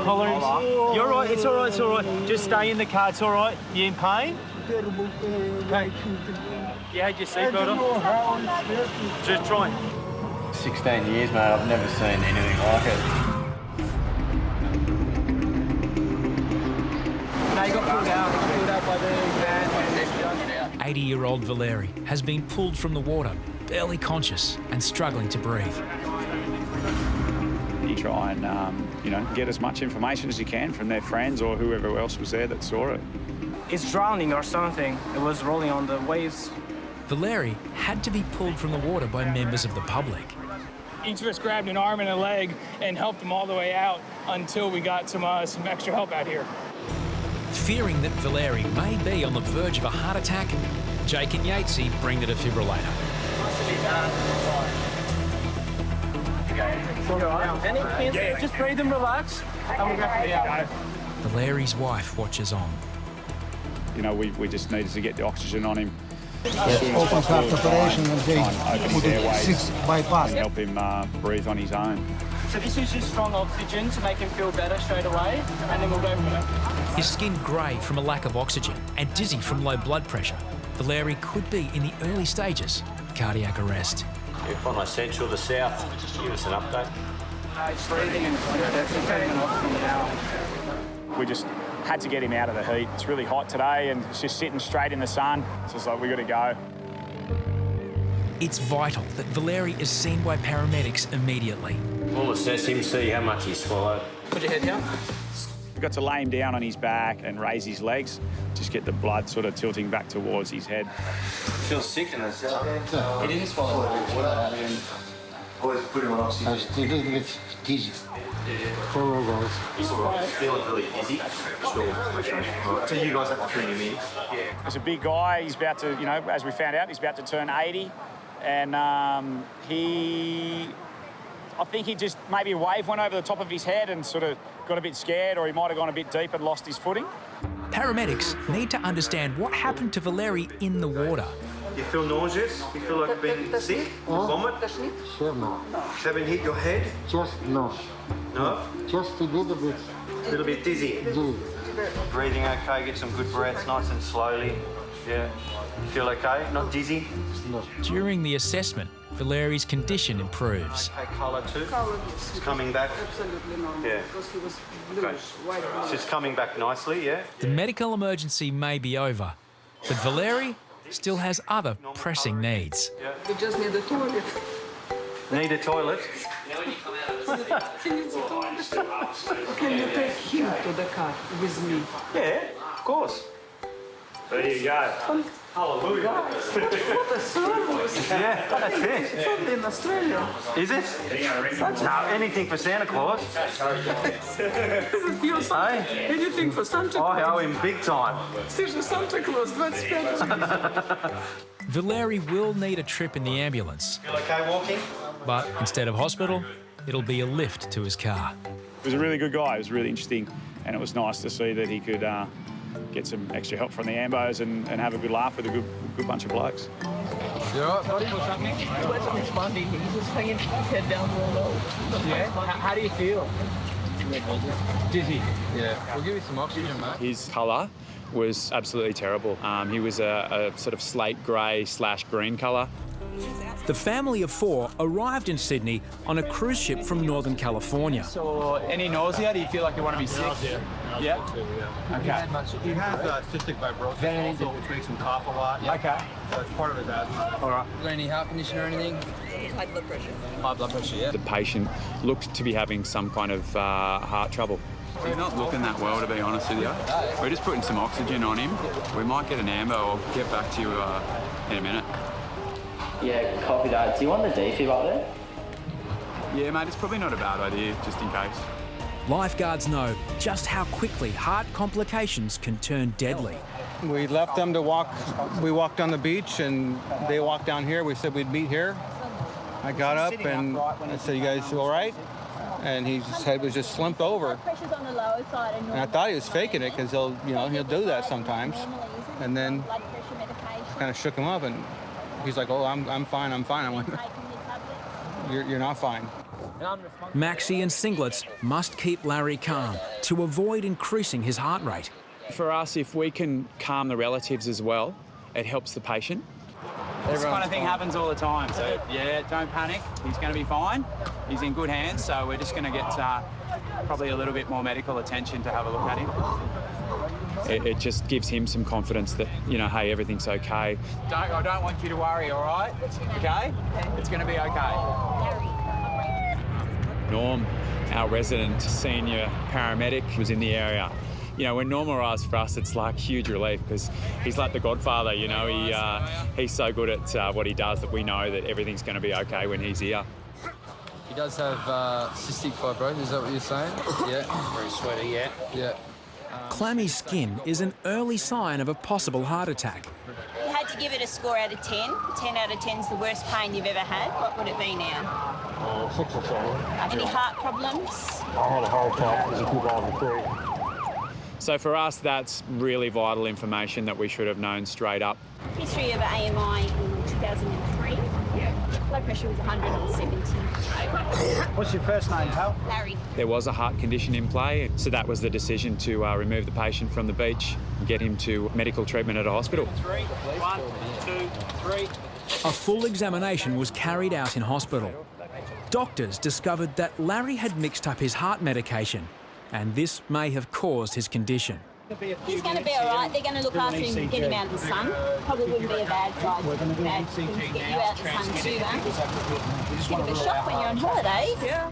collar him. You're all right, it's all right, it's all right. Just stay in the car, it's all right. You in pain? Okay. You had your seatbelt on? Just try. 16 years, mate, I've never seen anything like it. They got pulled out by the van. 80-year-old Valeri has been pulled from the water, barely conscious and struggling to breathe. You try and, get as much information as you can from their friends or whoever else was there that saw it. It's drowning or something. It was rolling on the waves. Valeri had to be pulled from the water by members of the public. Each of us grabbed an arm and a leg and helped him all the way out until we got some extra help out here. Fearing that Valeri may be on the verge of a heart attack, Jake and Yatesy bring the defibrillator. Just breathe and relax, and we'll go for the hour. Valeri's wife watches on. We just needed to get the oxygen on him. Open heart operation and they put it 6 bypass. And help him breathe on his own. So this is just strong oxygen to make him feel better straight away, and then we'll go from there. His skin grey from a lack of oxygen and dizzy from low blood pressure, Valeri could be in the early stages of cardiac arrest. If on essential to south, just give us an update. He's breathing and definitely taking oxygen now. We just had to get him out of the heat. It's really hot today and it's just sitting straight in the sun. So it's like, we got to go. It's vital that Valeri is seen by paramedics immediately. We'll assess him, see how much he's swallowed. Put your head down. We've got to lay him down on his back and raise his legs, just get the blood sort of tilting back towards his head. Feels sick in his He didn't swallow it. Always put him on oxygen. I was a little bit dizzy. He's feeling really dizzy. So you guys have to bring him in? He's a big guy. He's about to, as we found out, he's about to turn 80. And I think he just, maybe a wave went over the top of his head and sort of got a bit scared, or he might have gone a bit deep and lost his footing. Paramedics need to understand what happened to Valeri in the water. You feel nauseous? You feel like you've been sick? Vomit? Sure, no. Haven't hit your head? Just no. No? Just a little bit A little bit dizzy? dizzy. Breathing okay, get some good breaths, nice and slowly. Yeah. You feel okay? Not dizzy? No. During the assessment, Valeri's condition improves. Okay, colour too? It's coming back? Absolutely normal. Yeah. Because he was bluish, white So it's coming back nicely, yeah? The medical emergency may be over, but Valeri still has other pressing needs. We just need a toilet. Need a toilet? He needs a toilet. Can you take him to the car with me? Yeah, of course. There you go. Hallelujah. What a service! Yeah, that's it. It's only in Australia. Is it? No, anything for Santa Claus. Does it feel something? Anything for Santa I owe Claus? him big time. Слышишь, Santa Claus, 25. Valeri will need a trip in the ambulance, Feel okay walking? but instead of hospital, it'll be a lift to his car. He was a really good guy. It was really interesting, and it was nice to see that he could get some extra help from the ambos and have a good laugh with a good bunch of blokes. You all right, buddy? What's happening? He wasn't responding. He was just hanging his head down real low. Yeah? How do you feel? Dizzy. Yeah. We'll give you some oxygen, mate. His colour was absolutely terrible. He was a sort of slate grey/green colour. The family of four arrived in Sydney on a cruise ship from Northern California. So, any nausea? Do you feel like you want to be sick? Yeah? Okay. He has cystic fibrosis also, which makes him cough a lot. Okay. That's part of his asthma. All right. Got any heart condition or anything? High blood pressure. High blood pressure, yeah. The patient looked to be having some kind of heart trouble. He's not looking that well, to be honest with you. We're just putting some oxygen on him. We might get an ambo. I'll get back to you in a minute. Yeah, copy that. Do you want the defib up there? Yeah, mate, it's probably not a bad idea, just in case. Lifeguards know just how quickly heart complications can turn deadly. We left them to walk. We walked on the beach, and they walked down here. We said we'd meet here. I got up and I said, "You guys all right?" And his head was just slumped over. And I thought he was faking it because he'll do that sometimes. And then kind of shook him up, and he's like, "Oh, I'm fine. I'm fine." I went, "You're not fine." Maxi and singlets must keep Larry calm to avoid increasing his heart rate. For us, if we can calm the relatives as well, it helps the patient. This kind of thing happens all the time, so yeah, don't panic. He's going to be fine. He's in good hands, so we're just going to get probably a little bit more medical attention to have a look at him. It just gives him some confidence that, you know, hey, everything's okay. I don't want you to worry, all right? Okay? It's going to be okay. Norm, our resident senior paramedic, was in the area. You know, when Norm arrives for us, it's like huge relief because he's like the godfather, you know. He's so good at what he does that we know that everything's going to be okay when he's here. He does have cystic fibrosis, is that what you're saying? Yeah. Very sweaty, yeah. Yeah. Clammy skin is an early sign of a possible heart attack. You had to give it a score out of 10. 10 out of 10 is the worst pain you've ever had. What would it be now? 6 or 7. Any heart problems? I had a heart attack as a 2003. So for us, that's really vital information that we should have known straight up. History of AMI in 2003. Blood pressure was 170. What's your first name, pal? Larry. There was a heart condition in play, so that was the decision to remove the patient from the beach and get him to medical treatment at a hospital. 3, 1, 2, 3. A full examination was carried out in hospital. Doctors discovered that Larry had mixed up his heart medication, and this may have caused his condition. He's going to be all right. They're going to look after him and get him out of the sun. Probably wouldn't be a bad side to get you out of the sun too, though. It's a bit of a shock when you're on holidays. Yeah.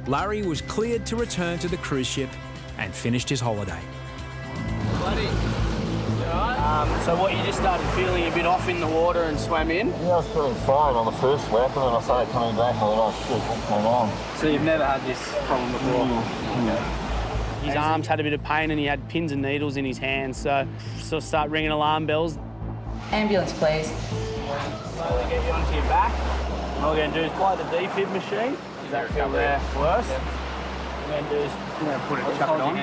Larry was cleared to return to the cruise ship and finished his holiday. So what, you just started feeling a bit off in the water and swam in? Yeah, I was feeling fine on the first lap, and then I started coming back and I thought, oh shit, what's going on? So you've never had this problem before? Yeah. His arms had a bit of pain and he had pins and needles in his hands, so start ringing alarm bells. Ambulance, please. Slowly get you onto your back. All we're going to do is apply the defib machine. Does that feel there worse? We're going to do is put it, chuck it on.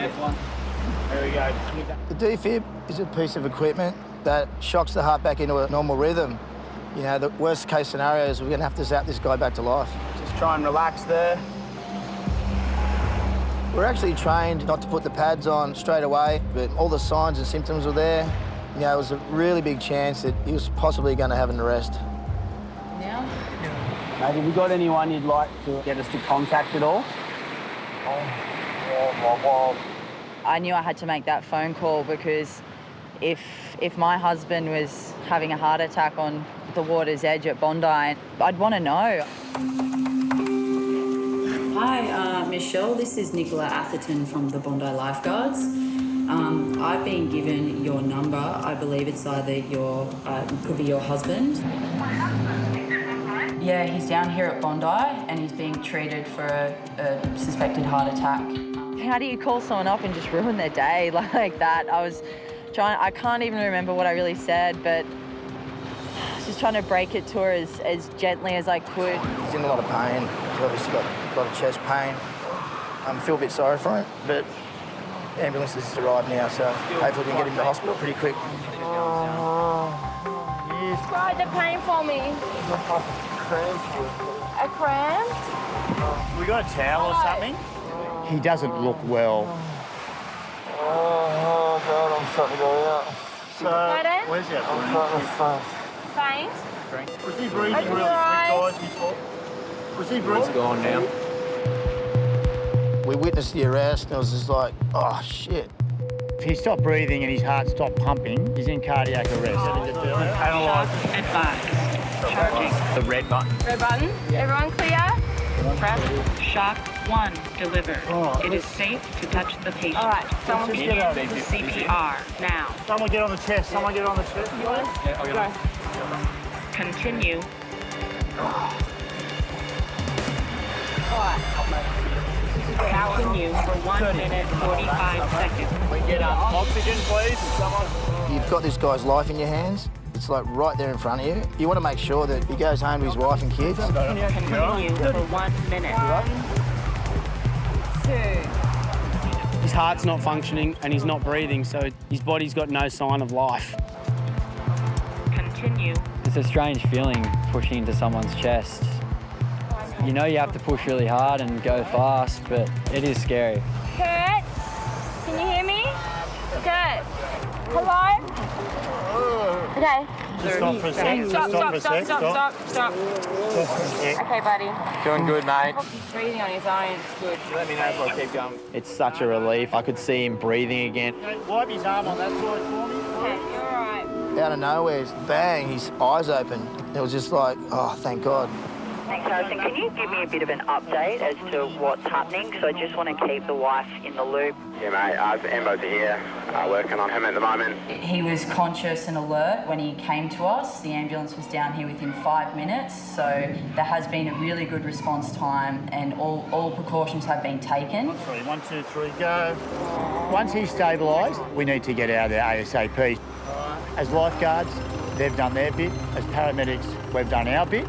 There we go. The defib is a piece of equipment that shocks the heart back into a normal rhythm. You know, the worst case scenario is we're going to have to zap this guy back to life. Just try and relax there. We're actually trained not to put the pads on straight away, but all the signs and symptoms were there. You know, it was a really big chance that he was possibly going to have an arrest. Now? Mate, have you got anyone you'd like to get us to contact at all? I knew I had to make that phone call because if my husband was having a heart attack on the water's edge at Bondi, I'd want to know. Hi, Michelle. This is Nicola Atherton from the Bondi Lifeguards. I've been given your number. I believe it's either could be your husband. Yeah, he's down here at Bondi and he's being treated for a suspected heart attack. How do you call someone up and just ruin their day like that? I can't even remember what I really said, but I was just trying to break it to her as gently as I could. He's in a lot of pain. He's obviously got a lot of chest pain. I feel a bit sorry for him, but the ambulance has arrived now, so hopefully we can get him to hospital pretty quick. Describe the pain for me. A cramp? We got a towel or something? He doesn't look well. Oh, God, I'm starting to go out. Pardon? Where's that? Faint? Was he breathing really quick, guys, before? Was he breathing? It's gone now. We witnessed the arrest, and it was just like, oh, shit. If he stopped breathing and his heart stopped pumping, he's in cardiac arrest. The red button. Red button? Yeah. Everyone clear? Press shock 1, deliver. It is safe to touch the patient. All right, someone begin CPR now. Someone get on the chest, someone get on the chest. Yeah, I'll get on. Continue. Continue for 1 minute 45 seconds. We get oxygen, please. Someone. You've got this guy's life in your hands. It's like right there in front of you. You want to make sure that he goes home to his wife and kids. Continue for 1 minute. 2. His heart's not functioning and he's not breathing, so his body's got no sign of life. Continue. It's a strange feeling pushing into someone's chest. You know you have to push really hard and go fast, but it is scary. Kurt, can you hear me? Kurt, hello? Okay. Stop for a sec. Stop. Okay, buddy. Doing good, mate. Breathing on his own, it's good. Let me know if I keep going. It's such a relief. I could see him breathing again. Wipe his arm on that side for me. Okay, you're all right. Out of nowhere, bang, his eyes open. It was just like, oh, thank God. Thanks, Harrison. Can you give me a bit of an update as to what's happening? Because I just want to keep the wife in the loop. Yeah, mate. Ambo's here, working on him at the moment. He was conscious and alert when he came to us. The ambulance was down here within 5 minutes, so there has been a really good response time and all precautions have been taken. 1, 2, 3, go. Once he's stabilised, we need to get out of there ASAP. As lifeguards, they've done their bit. As paramedics, we've done our bit.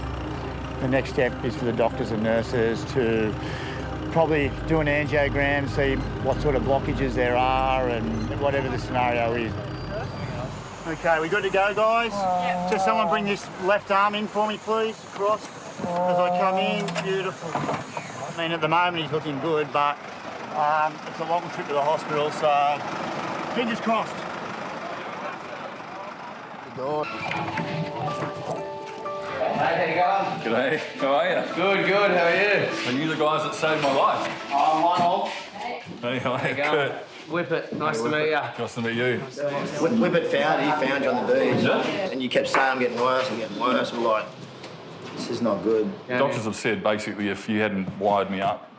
The next step is for the doctors and nurses to probably do an angiogram, see what sort of blockages there are and whatever the scenario is. Okay, we good to go, guys? Just someone bring this left arm in for me, please, across. As I come in, beautiful. I mean, at the moment he's looking good, but it's a long trip to the hospital, so fingers crossed. Hey, how you going? G'day, how are you? Good, how are you? Are you the guys that saved my life? I'm one of. Hey, how are you? Kurt. Whip it, nice to meet you. Nice to meet you. Whippet he found you on the beach. And you kept saying, I'm getting worse. We're like, this is not good. Doctors have said, basically, if you hadn't wired me up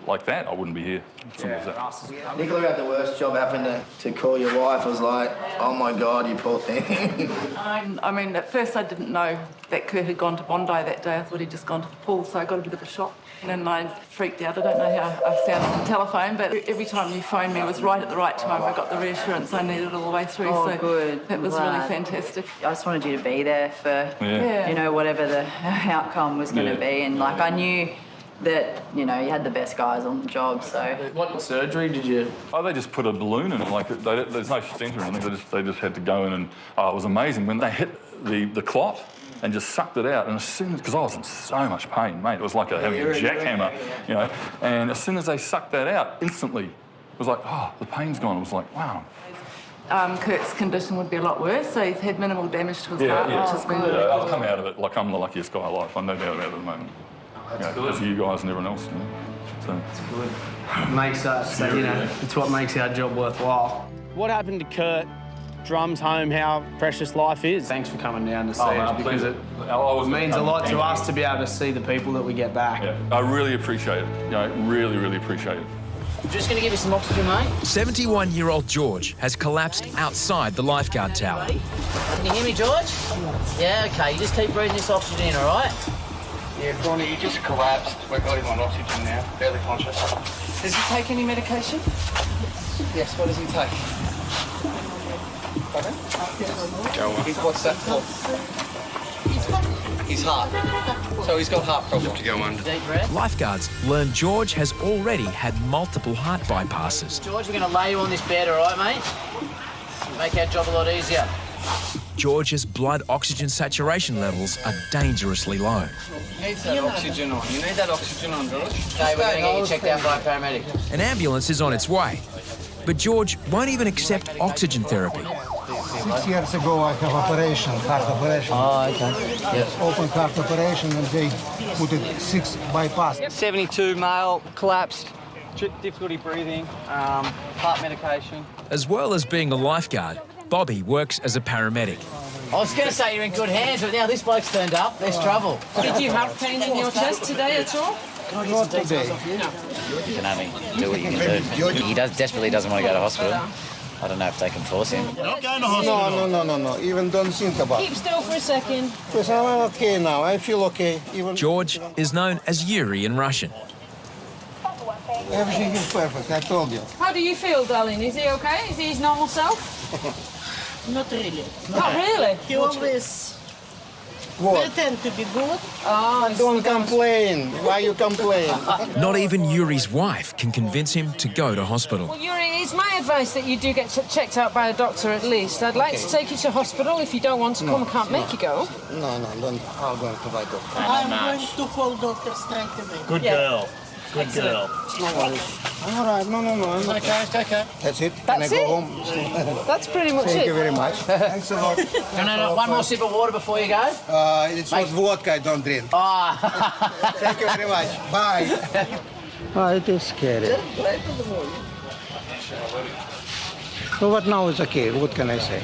like that, I wouldn't be here. Simple as that. Nicola had the worst job having to call your wife. I was like, oh my God, you poor thing. I mean, at first I didn't know that Kurt had gone to Bondi that day. I thought he'd just gone to the pool, so I got a bit of a shock. And then I freaked out. I don't know how I sounded on the telephone, but every time you phoned me, it was right at the right time. I got the reassurance I needed all the way through. Oh, so good. It was really fantastic. I just wanted you to be there for, you know, whatever the outcome was going to be. And, like, I knew that, you know, you had the best guys on the job, so... What surgery did you... Oh, they just put a balloon in it, like, there's no stent or anything, they just had to go in and... Oh, it was amazing. When they hit the clot and just sucked it out, and as soon as... Because I was in so much pain, mate, it was like having a jackhammer, you know, and as soon as they sucked that out, instantly, it was like, oh, the pain's gone. It was like, wow. Kurt's condition would be a lot worse, so he's had minimal damage to his heart, which has been really good. I've come out of it like I'm the luckiest guy alive, I'm no doubt about it at the moment. That's good. For you guys and everyone else, you know. So. It's good. Makes us, you know, it's what makes our job worthwhile. What happened to Kurt drums home how precious life is. Thanks for coming down to see us, because it means a lot to us to be able to see the people that we get back. Yeah. I really appreciate it. You know, really, really appreciate it. Just going to give you some oxygen, mate. 71-year-old George has collapsed outside the lifeguard tower. Can you hear me, George? Yeah, OK. You just keep breathing this oxygen in, all right? Yeah, Bonnie, you just collapsed. We've got him on oxygen now, barely conscious. Does he take any medication? Yes, what does he take? Go on. What's that for? His heart. So he's got heart problems. To go under. Deep breath. Lifeguards learn George has already had multiple heart bypasses. George, we're going to lay you on this bed, all right, mate? Make our job a lot easier. George's blood oxygen saturation levels are dangerously low. You need that oxygen on. You need that oxygen on, George. OK, we're going to get you checked out by a paramedic. An ambulance is on its way, but George won't even accept oxygen therapy. 6 years ago, I have heart operation. Oh, OK. Yes. Open heart operation, and they put it 6 bypass. 72 male, collapsed, difficulty breathing, heart medication. As well as being a lifeguard, Bobby works as a paramedic. I was going to say you're in good hands, but now this bloke's turned up. There's trouble. Did you have pain in your chest today at all? Can I get some details off you? You can only do what you can do. He desperately doesn't want to go to hospital. I don't know if they can force him. You're not going to hospital. No. Even don't think about it. Keep still for a second. Because I'm okay now. I feel okay. Even George is known as Yuri in Russian. Everything is perfect, I told you. How do you feel, darling? Is he okay? Is he his normal self? Not really. Not really? He always They tend to be good. Don't complain. Why you complain? Not even Yuri's wife can convince him to go to hospital. Well, Yuri, it's my advice that you do get checked out by a doctor at least. I'd like to take you to hospital. If you don't want to come, I can't make you go. No, don't. I'm going to my doctor. I'm going to call doctor straight away. Good girl. Good girl. No worries. All right, no. It's okay. That's it. That's Can I it? go home? That's pretty much Thank it. you very much. Thanks a lot. No. One more sip of water before you go? It's not vodka, I don't drink. Thank you very much. Bye. It is scary. So what now is okay? What can I say?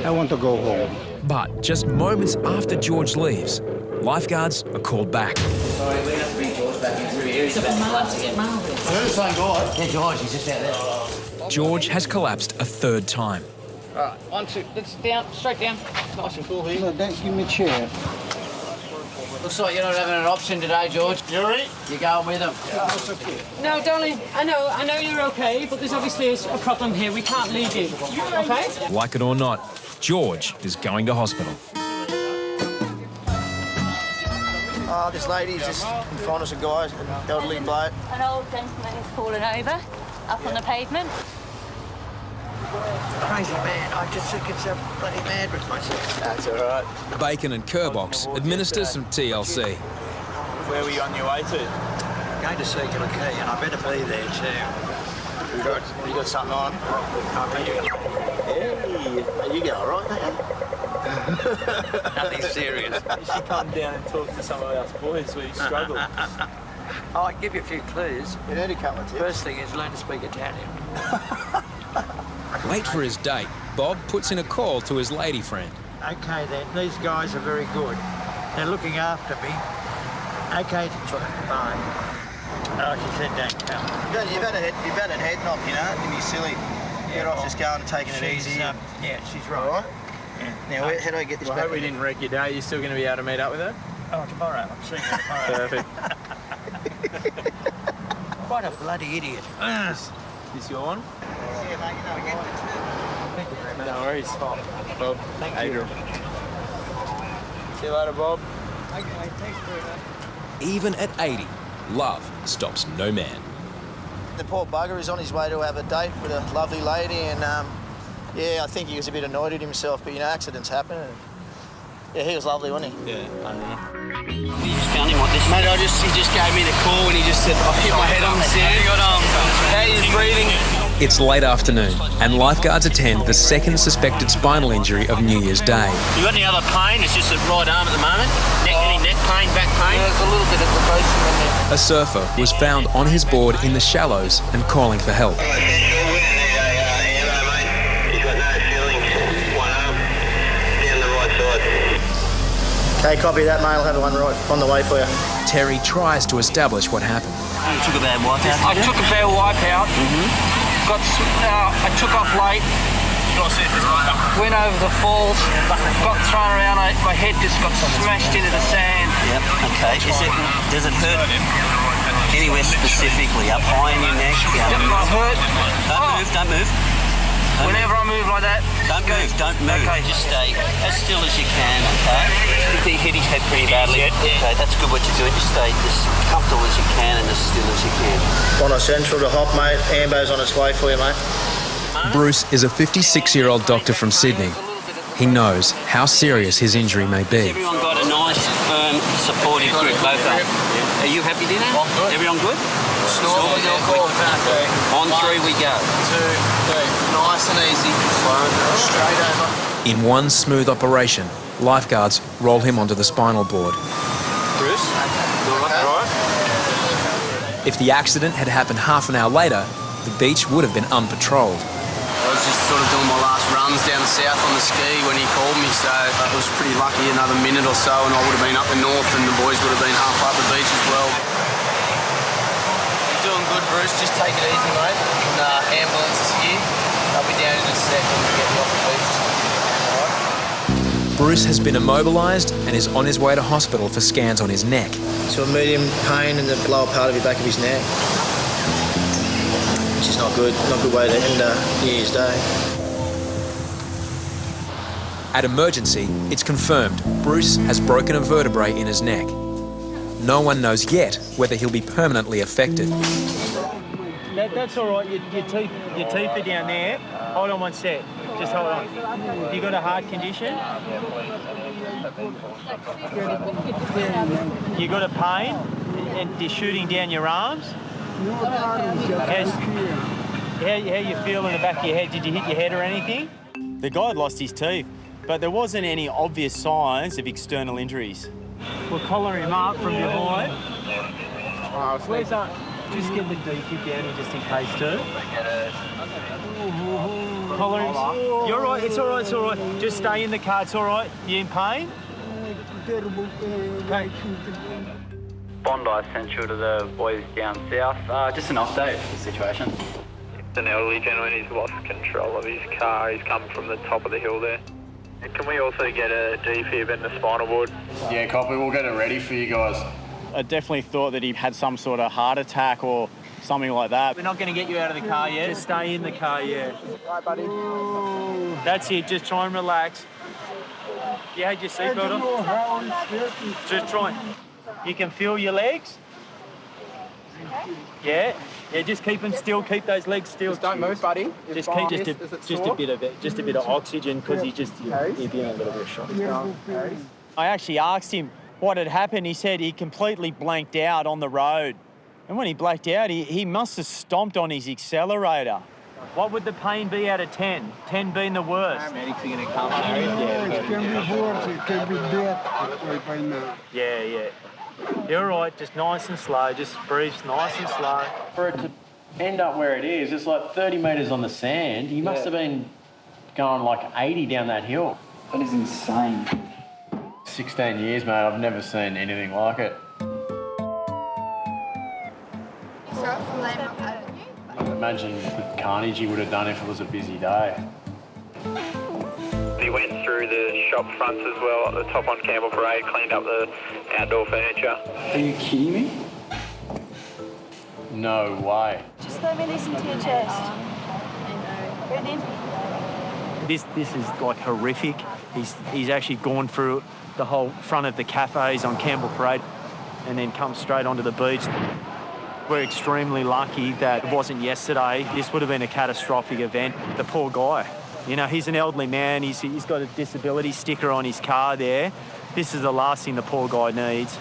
I want to go home. But just moments after George leaves, lifeguards are called back. Sorry, we have to bring George back in through here. He's about to collapse again. Who's the same guy? Yeah, George, he's just out there. George has collapsed a third time. All right, 1, 2, let's down, straight down. Nice and cool here. No, don't give me a chair. Looks like you're not having an option today, George. Yuri? You're going with him. Yeah, it's okay. No, darling, I know you're okay, but there's obviously a problem here. We can't leave you, okay? Like it or not, George is going to hospital. This lady's just in front of some guys, an elderly bloke. An old gentleman is fallen over up on the pavement. Crazy man. I just think it's a bloody mad with myself. That's all right. Bacon and Kerbox administers some TLC. Where were you on your way to? Going to Circular Quay, and I better be there too. You got something on? Hey, you go all right, don't you? Nothing serious. You should come down and talk to some of us boys where you struggle. I can give you a few clues. You need a couple of tips. First thing is learn to speak Italian. Late for his date, Bob puts in a call to his lady friend. Okay then, these guys are very good. They're looking after me. Okay, fine. Oh, she said don't come. You've had a head knock, you know, and you're silly. Better off just going and taking it easy. Yeah, she's right. All right? Yeah. Now, how do I get this back? I hope we didn't wreck your day. You're still going to be able to meet up with her? Oh, tomorrow. I'm seeing her tomorrow. Perfect. What a bloody idiot. Is this your one? Yeah, mate, you know, again. Thank you very much. No worries. Bob. Thank Adrian. you. See you later, Bob. Okay, thanks very much. Even at 80, love stops no man. The poor bugger is on his way to have a date with a lovely lady, and yeah, I think he was a bit annoyed at himself, but you know, accidents happen. And, yeah, he was lovely, wasn't he? Yeah, I know. You just found him like this? Mate, he just gave me the call and he just said, I've hit my head on the sand. How are you breathing? It's late afternoon, and lifeguards attend the second suspected spinal injury of New Year's Day. You got any other pain? It's just the right arm at the moment. Any neck pain, back pain? Yeah, there's a little bit at the base. A surfer was found on his board in the shallows and calling for help. Okay, copy that, mate. I'll have one right on the way for you. Terry tries to establish what happened. You took a bad wipeout? I took a bad wipeout. I took off late. Went over the falls, got thrown around, my head just got smashed into the sand. Yep, okay. Does it hurt anywhere specifically? Up high in your neck? Yep, it hurt. Don't move. Whenever I move like that, don't move. Okay, just stay as still as you can, okay? He hit his head pretty badly. Okay, that's good what you're doing. Just stay as comfortable as you can and as still as you can. On a central to hop, mate. Ambo's on its way for you, mate. Bruce is a 56-year-old doctor from Sydney. He knows how serious his injury may be. Everyone got a nice, firm, supportive group, both of them. Are you happy dinner? Everyone good? Snorkel, your call. On 3 we go. 2, 3. Nice and easy. Straight over. In one smooth operation, lifeguards roll him onto the spinal board. Bruce? You all right? If the accident had happened half an hour later, the beach would have been unpatrolled. I was just sort of doing my last runs down the south on the ski when he called me, so I was pretty lucky. Another minute or so and I would have been up the north and the boys would have been half up the beach as well. You're doing good, Bruce. Just take it easy, mate. And ambulance is here. I'll be down in a second to get you off the beach. Bruce has been immobilised and is on his way to hospital for scans on his neck. So a medium pain in the lower part of the back of his neck. Which is not good. Not a good way to end New Year's Day. At emergency, it's confirmed Bruce has broken a vertebrae in his neck. No one knows yet whether he'll be permanently affected. That's all right. Your teeth are down there. Hold on one sec. Just hold on. You got a heart condition? You got a pain and you're shooting down your arms? How you feel in the back of your head? Did you hit your head or anything? The guy had lost his teeth, but there wasn't any obvious signs of external injuries. We'll collar him up from behind. Where's that? Just get the defib down here just in case too. Collar him. You're all right, it's all right, it's all right. Just stay in the car, it's all right. You in pain? Okay. Bondi Central to the boys down south. Just an update of the situation. An elderly gentleman, he's lost control of his car. He's come from the top of the hill there. And can we also get a defib and a spinal board? Yeah, copy. We'll get it ready for you guys. I definitely thought that he had some sort of heart attack or something like that. We're not going to get you out of the car yet. Just stay in the car, yeah. Right, buddy. That's it. Just try and relax. You had your seatbelt on? Just try. You can feel your legs? Yeah. Yeah, just keep them still. Keep those legs still. Just don't move, buddy. Just keep just a bit of oxygen because he'd be in a little bit of shock. I actually asked him what had happened. He said he completely blanked out on the road. And when he blanked out, he must have stomped on his accelerator. What would the pain be out of 10? 10 being the worst. Paramedics are going to come. It can be worse, it can be death by now. Yeah. You're all right, just nice and slow, just breathe nice and slow. For it to end up where it is, it's like 30 metres on the sand. He must have been going like 80 down that hill. That is insane. 16 years, mate, I've never seen anything like it. Imagine the carnage he would have done if it was a busy day. He went through the shop fronts as well at the top on Campbell Parade, cleaned up the outdoor furniture. Are you kidding me? No way. Just let me listen to your chest. Breathe in. This is like horrific. He's actually gone through the whole front of the cafes on Campbell Parade and then come straight onto the beach. We're extremely lucky that it wasn't yesterday. This would have been a catastrophic event. The poor guy. You know, he's an elderly man. He's got a disability sticker on his car there. This is the last thing the poor guy needs.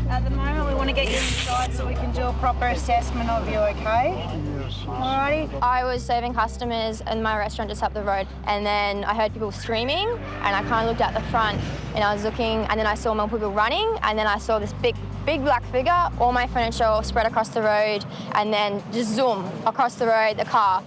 At the moment, we want to get you inside so we can do a proper assessment of you, okay? Alrighty. I was serving customers in my restaurant just up the road, and then I heard people screaming, and I kind of looked out the front, and I was looking, and then I saw more people running, and then I saw this big black figure, all my furniture spread across the road, and then just zoom across the road, the car.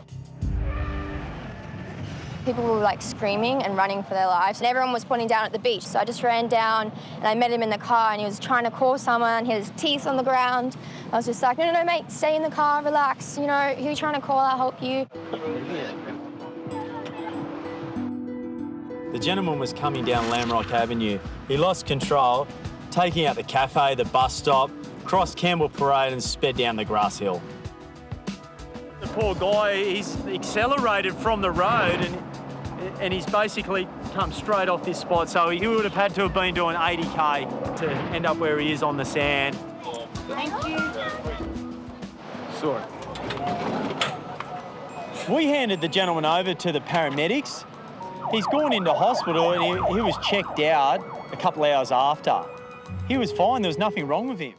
People were like screaming and running for their lives, and everyone was pointing down at the beach. So I just ran down and I met him in the car, and he was trying to call someone. He had his teeth on the ground. I was just like, no, mate, stay in the car, relax. You know, who are you trying to call? I'll help you. The gentleman was coming down Lamrock Avenue. He lost control, taking out the cafe, the bus stop, crossed Campbell Parade and sped down the grass hill. The poor guy, he's accelerated from the road and he's basically come straight off this spot. So he would have had to have been doing 80k to end up where he is on the sand. Thank you. Sorry. We handed the gentleman over to the paramedics. He's gone into hospital and he was checked out a couple of hours after. He was fine, there was nothing wrong with him.